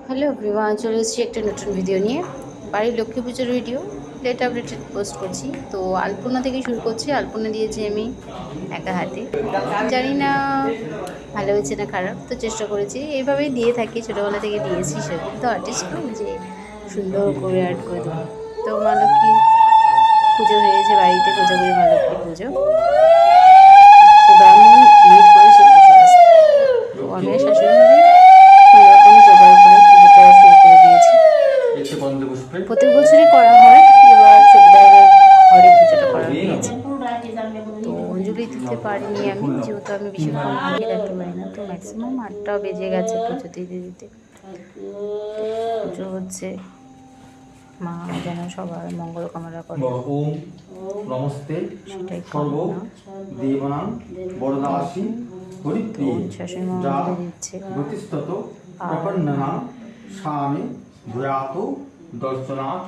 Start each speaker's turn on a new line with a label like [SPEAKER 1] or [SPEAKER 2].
[SPEAKER 1] Hello everyone, চলে এসেছি একটা নতুন ভিডিও নিয়ে। বাড়ির লক্ষ্মী পুজোর ভিডিও লেট আপডেটেড পোস্ট করছি। তো আলপনা থেকে শুরু করছি। আলপনা দিয়েছি আমি একা হাতে, জানি না ভালো হয়েছে না খারাপ, তো চেষ্টা করেছি। এইভাবেই দিয়ে থাকি, ছোটোবেলা থেকে দিয়েছি। সেরকম তো আর্টিস্ট নই যে সুন্দর করে আর্ট করে দেবো। তো মা লক্ষ্মী পুজো হয়েছে বাড়িতে, কোজাগরি মা লক্ষ্মী পুজো। তো ব্রাহ্মণ লেট করেছে পুজো আসতে। তো আমি আর শাশুড়ি মিলে কোনোরকমে জোগাড় করে পুজোটা শুরু করে দিয়েছি। প্রত্যেক বছরই করা হয়, এবার ছোটদার ঘরে পুজোটা করা হয়েছে। তো অঞ্জলি দিতে পারিনি আমি, যেহেতু আমি বেশিক্ষণ আগে রাখতে পারি না। তো ম্যাক্সিমাম 8টা বেজে গেছে পুজো দিতে দিতে। পুজো হচ্ছে, মা যেন সবার মঙ্গল কামনা করে,
[SPEAKER 2] ওম নমস্তে
[SPEAKER 1] সেটাই
[SPEAKER 2] সর্ব
[SPEAKER 1] কামনা।
[SPEAKER 2] দেবানাং বরদাসি হরিপ্রিয়ে
[SPEAKER 1] শাশুড়ি মা
[SPEAKER 2] যা
[SPEAKER 1] অঞ্জলি দিচ্ছে।
[SPEAKER 2] গতিস্তত প্রপন্নানাং স্বামী ভূয়াত দর্শনাথ।